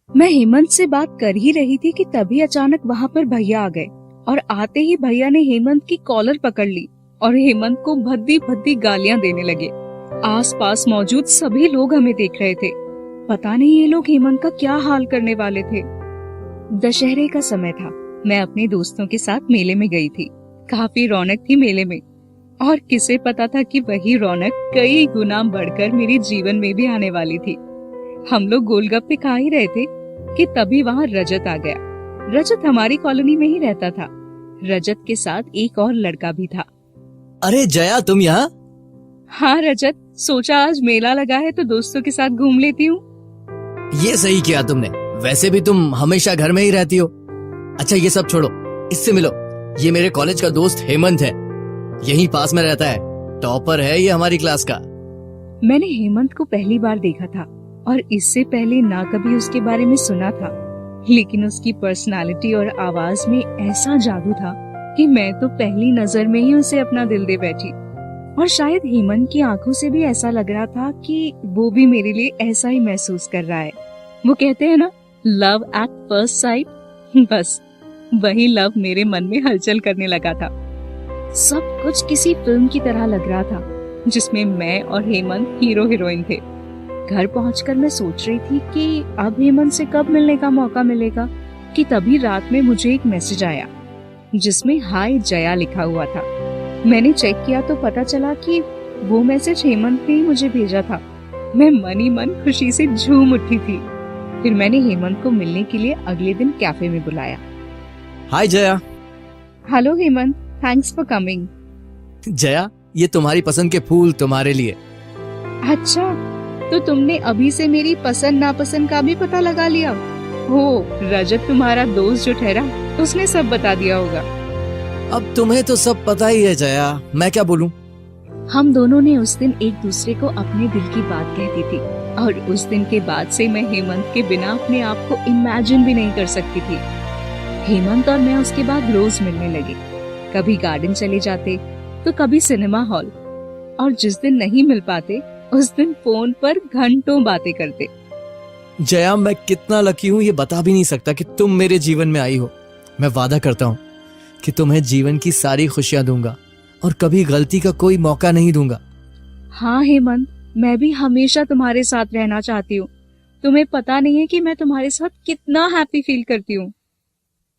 मैं हेमंत से बात कर ही रही थी कि तभी अचानक वहाँ पर भैया आ गए और आते ही भैया ने हेमंत की कॉलर पकड़ ली और हेमंत को भद्दी भद्दी गालियां देने लगे। आसपास मौजूद सभी लोग हमें देख रहे थे। पता नहीं ये लोग हेमंत का क्या हाल करने वाले थे। दशहरे का समय था। मैं अपने दोस्तों के साथ मेले में गई थी। काफी रौनक थी मेले में और किसे पता था कि वही रौनक कई गुना बढ़कर मेरे जीवन में भी आने वाली थी। हम लोग गोलगप्पे खा ही रहे थे कि तभी वहाँ रजत आ गया। रजत हमारी कॉलोनी में ही रहता था। रजत के साथ एक और लड़का भी था। अरे जया, तुम यहाँ? हाँ रजत, सोचा आज मेला लगा है तो दोस्तों के साथ घूम लेती हूँ। ये सही किया तुमने। वैसे भी तुम हमेशा घर में ही रहती हो। अच्छा ये सब छोड़ो, इससे मिलो। ये मेरे कॉलेज का दोस्त हेमंत है, यहीं पास में रहता है। टॉपर है ये हमारी क्लास का। मैंने हेमंत को पहली बार देखा था और इससे पहले ना कभी उसके बारे में सुना था, लेकिन उसकी पर्सनालिटी और आवाज में ऐसा जादू था कि मैं तो पहली नजर में ही उसे अपना दिल दे बैठी। और शायद हेमंत की आंखों से भी ऐसा लग रहा था कि वो भी मेरे लिए ऐसा ही महसूस कर रहा है। वो कहते हैं ना, लव एट फर्स्ट साइट। बस वही लव मेरे मन में हलचल करने लगा था। सब कुछ किसी फिल्म की तरह लग रहा था जिसमें मैं और हेमंत हीरो हीरोइन थे। घर पहुंचकर मैं सोच रही थी कि अब हेमंत से कब मिलने का मौका मिलेगा कि तभी रात में मुझे एक मैसेज आया जिसमें हाय जया लिखा हुआ था। मैंने चेक किया तो पता चला कि वो मैसेज हेमंत ने ही मुझे भेजा था। मैं मन ही मन खुशी से झूम उठी थी। फिर मैंने हेमंत को मिलने के लिए अगले दिन कैफे में बुलाया। Hi Jaya. Hello Hemant, thanks for coming. Jaya, ये तुम्हारी पसंद के फूल तुम्हारे लिए। अच्छा, तो तुमने अभी से मेरी पसंद नापसंद का भी पता लगा लिया? हो, रजत तुम्हारा दोस्त जो ठहरा उसने सब बता दिया होगा। अब तुम्हें तो सब पता ही है जया, मैं क्या बोलूं। हम दोनों ने उस दिन एक दूसरे को अपने दिल की बात कहती थी और उस दिन के बाद से मैं हेमंत के बिना अपने आप को इमेजिन भी नहीं कर सकती थी। हेमंत और मैं उसके बाद रोज मिलने लगे। कभी गार्डन चले जाते तो कभी सिनेमा हॉल, और जिस दिन नहीं मिल पाते उस दिन फोन पर घंटों बातें करते। जया, मैं कितना लकी हूँ ये बता भी नहीं सकता कि तुम मेरे जीवन में आई हो। मैं वादा करता हूँ कि तुम्हें जीवन की सारी खुशियां दूंगा और कभी गलती का कोई मौका नहीं दूंगा। हाँ हेमंत, मैं भी हमेशा तुम्हारे साथ रहना चाहती हूँ। तुम्हें पता नहीं है कि मैं तुम्हारे साथ कितना हैप्पी फील करती हूँ।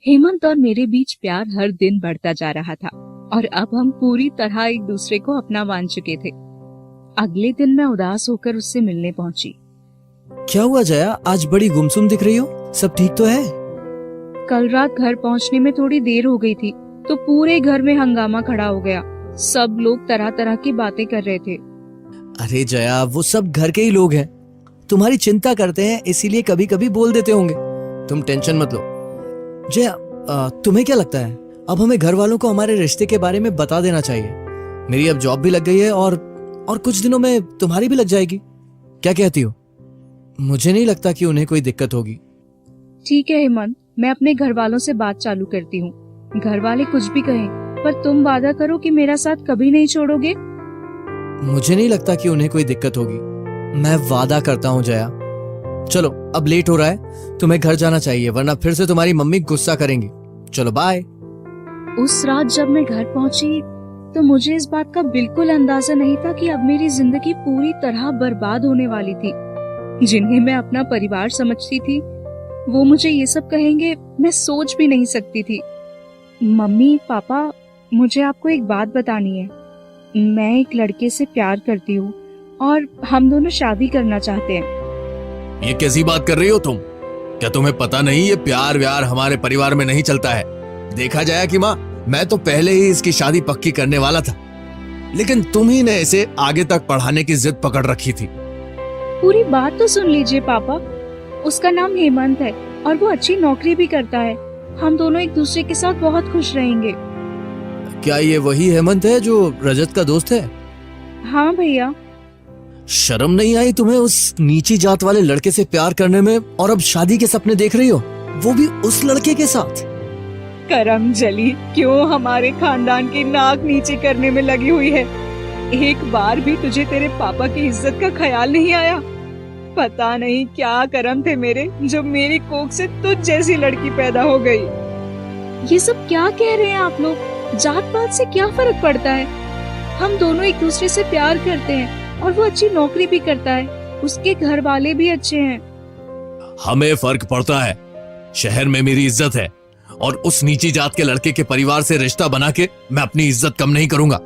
हेमंत और मेरे बीच प्यार हर दिन बढ़ता जा रहा था और अब हम पूरी तरह एक दूसरे को अपना मान चुके थे। अगले दिन मैं उदास होकर उससे मिलने पहुंची। क्या हुआ जया, आज बड़ी गुमसुम दिख रही हो? सब ठीक तो है? कल रात घर पहुंचने में थोड़ी देर हो गई थी तो पूरे घर में हंगामा खड़ा हो गया। सब लोग तरह तरह की बातें कर रहे थे। अरे जया, वो सब घर के ही लोग हैं, तुम्हारी चिंता करते हैं, इसीलिए कभी कभी बोल देते होंगे। तुम टेंशन मत लो। जया, तुम्हें क्या लगता है अब हमें घर वालों को हमारे रिश्ते के बारे में बता देना चाहिए? मेरी अब जॉब भी लग गई है और कुछ दिनों में तुम्हारी भी लग जाएगी। क्या कहती हो? मुझे नहीं लगता कि उन्हें कोई दिक्कत होगी। ठीक है हेमंत, मैं अपने घर वालों से बात चालू करती हूँ। घर वाले कुछ भी कहें, पर तुम वादा करो कि मेरा साथ कभी नहीं छोड़ोगे। मुझे नहीं लगता कि उन्हें कोई दिक्कत होगी, मैं वादा करता हूँ जया। चलो अब लेट हो रहा है, तुम्हें घर जाना चाहिए वरना फिर से तुम्हारी मम्मी गुस्सा करेंगी। चलो बाय। उस रात जब मैं घर पहुंची तो मुझे इस बात का बिल्कुल अंदाजा नहीं था कि अब मेरी जिंदगी पूरी तरह बर्बाद होने वाली थी। जिन्हें मैं अपना परिवार समझती थी वो मुझे ये सब कहेंगे, मैं सोच भी नहीं सकती थी। मम्मी पापा, मुझे आपको एक बात बतानी है। मैं एक लड़के से प्यार करती हूँ और हम दोनों शादी करना चाहते हैं। ये कैसी बात कर रही हो तुम? क्या तुम्हें पता नहीं ये प्यार व्यार हमारे परिवार में नहीं चलता है? देखा जाए कि माँ, मैं तो पहले ही इसकी शादी पक्की करने वाला था, लेकिन तुम ही ने इसे आगे तक पढ़ाने की जिद पकड़ रखी थी। पूरी बात तो सुन लीजिए पापा। उसका नाम हेमंत है और वो अच्छी नौकरी भी करता है। हम दोनों एक दूसरे के साथ बहुत खुश रहेंगे। क्या ये वही हेमंत है जो रजत का दोस्त है? हाँ भैया। शर्म नहीं आई तुम्हें उस नीची जात वाले लड़के से प्यार करने में, और अब शादी के सपने देख रही हो, वो भी उस लड़के के साथ? करम जली क्यों हमारे खानदान की नाक नीचे करने में लगी हुई है। एक बार भी तुझे तेरे पापा की इज्जत का ख्याल नहीं आया? पता नहीं क्या करम थे मेरे, जो मेरी कोख से तुझ जैसी लड़की पैदा हो गई। ये सब क्या कह रहे हैं आप लोग? जात पात से क्या फर्क पड़ता है? हम दोनों एक दूसरे से प्यार करते हैं और वो अच्छी नौकरी भी करता है, उसके घर वाले भी अच्छे हैं। हमें फर्क पड़ता है। शहर में मेरी इज्जत है और उस नीची जात के लड़के के परिवार से रिश्ता बना के मैं अपनी इज्जत कम नहीं करूंगा।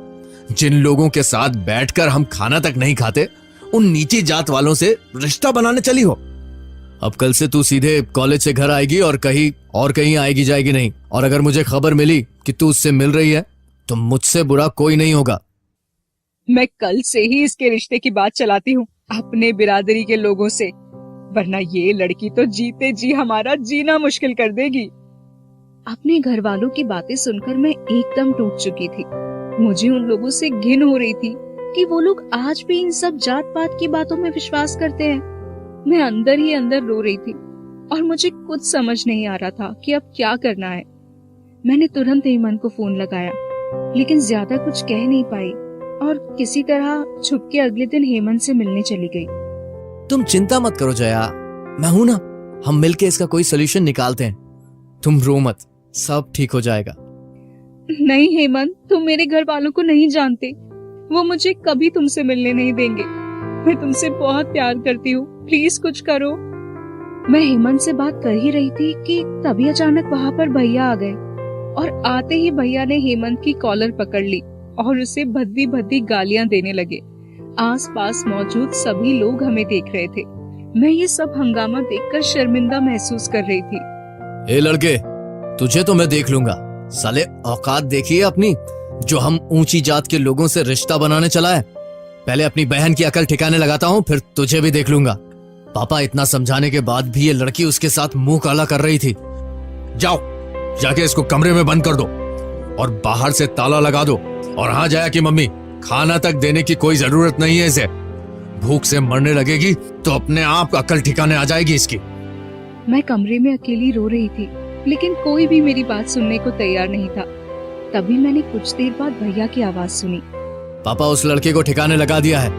जिन लोगों के साथ बैठकर हम खाना तक नहीं खाते, उन नीची जात वालों से रिश्ता बनाने चली हो। अब कल से तू सीधे कॉलेज से घर आएगी और कहीं आएगी जाएगी नहीं। और अगर मुझे खबर मिली कि तू उससे मिल रही है तो मुझसे बुरा कोई नहीं होगा। मैं कल से ही इसके रिश्ते की बात चलाती हूँ अपने बिरादरी के लोगों से, वरना ये लड़की तो जीते जी हमारा जीना मुश्किल कर देगी। अपने घर वालों की बातें सुनकर मैं एकदम टूट चुकी थी। मुझे उन लोगों से घिन हो रही थी कि वो लोग आज भी इन सब जात पात की बातों में विश्वास करते हैं। मैं अंदर ही अंदर रो रही थी और मुझे कुछ समझ नहीं आ रहा था कि अब क्या करना है। मैंने तुरंत हेमंत को फोन लगाया, लेकिन ज्यादा कुछ कह नहीं पाई और किसी तरह छुप के अगले दिन हेमंत से मिलने चली गई। तुम चिंता मत करो जया, मैं हूं ना। हम मिलके इसका कोई सोल्यूशन निकालते हैं। तुम रो मत, सब ठीक हो जाएगा। नहीं हेमंत, तुम मेरे घर वालों को नहीं जानते, वो मुझे कभी तुमसे मिलने नहीं देंगे। मैं तुमसे बहुत प्यार करती हूँ, प्लीज कुछ करो। मैं हेमंत से बात कर ही रही थी कि तभी अचानक वहाँ पर भैया आ गए और आते ही भैया ने हेमंत की कॉलर पकड़ ली और उसे भद्दी भद्दी गालियां देने लगे। आसपास मौजूद सभी लोग हमें देख रहे थे। मैं ये सब हंगामा देखकर शर्मिंदा महसूस कर रही थी। ए लड़के, तुझे तो मैं देख लूंगा। साले औकात देखिए अपनी, जो हम ऊंची जात के लोगों से रिश्ता बनाने चला है। पहले अपनी बहन की अकल ठिकाने लगाता हूँ, फिर तुझे भी देख लूंगा। पापा इतना समझाने के बाद भी ये लड़की उसके साथ मुंह काला कर रही थी। जाओ, जाके इसको कमरे में बंद कर दो और बाहर से ताला लगा दो। और हाँ जया की मम्मी, खाना तक देने की कोई जरूरत नहीं है इसे। भूख से मरने लगेगी तो अपने आप अकल ठिकाने आ जाएगी इसकी। मैं कमरे में अकेली रो रही थी, लेकिन कोई भी मेरी बात सुनने को तैयार नहीं था। तभी मैंने कुछ देर बाद भैया की आवाज सुनी। पापा उस लड़के को ठिकाने लगा दिया है।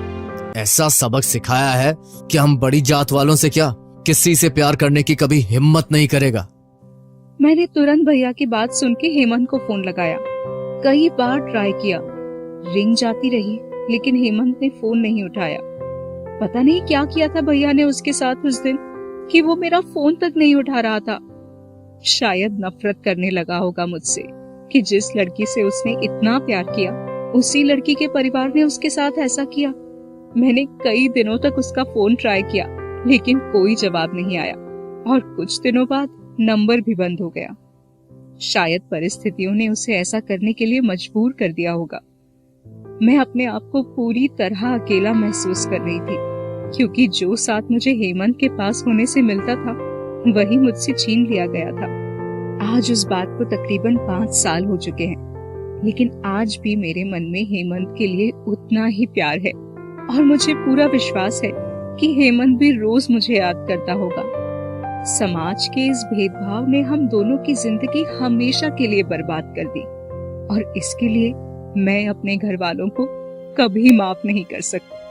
ऐसा सबक सिखाया है कि हम बड़ी जात वालों से क्या, किसी से प्यार करने की कभी हिम्मत नहीं करेगा। मैंने तुरंत भैया की बात सुन के हेमंत को फोन लगाया। कई बार ट्राई किया, रिंग जाती रही, लेकिन हेमंत ने फोन नहीं उठाया। पता नहीं क्या किया था भैया ने उसके साथ उस दिन कि वो मेरा फोन तक नहीं उठा रहा था। शायद नफरत करने लगा होगा मुझसे कि जिस लड़की से उसने इतना प्यार किया, उसी लड़की के परिवार ने उसके साथ ऐसा किया। मैंने कई दिनों तक उसका फोन ट्राई किया, लेकिन कोई जवाब नहीं आया और कुछ दिनों बाद नंबर भी बंद हो गया। शायद परिस्थितियों ने उसे ऐसा करने के लिए मजबूर कर दिया होगा। मैं अपने आप को पूरी तरह अकेला महसूस कर रही थी, क्योंकि जो साथ मुझे हेमंत के पास होने से मिलता था, वही मुझसे छीन लिया गया था। आज उस बात को तकरीबन 5 साल हो चुके हैं, लेकिन आज भी मेरे मन में हेमंत के लिए उतना ही प्यार है और मुझे पूरा विश्वास है कि हेमंत भी रोज मुझे याद करता होगा। समाज के इस भेदभाव ने हम दोनों की जिंदगी हमेशा के लिए बर्बाद कर दी और इसके लिए मैं अपने घर वालों को कभी माफ नहीं कर सकती।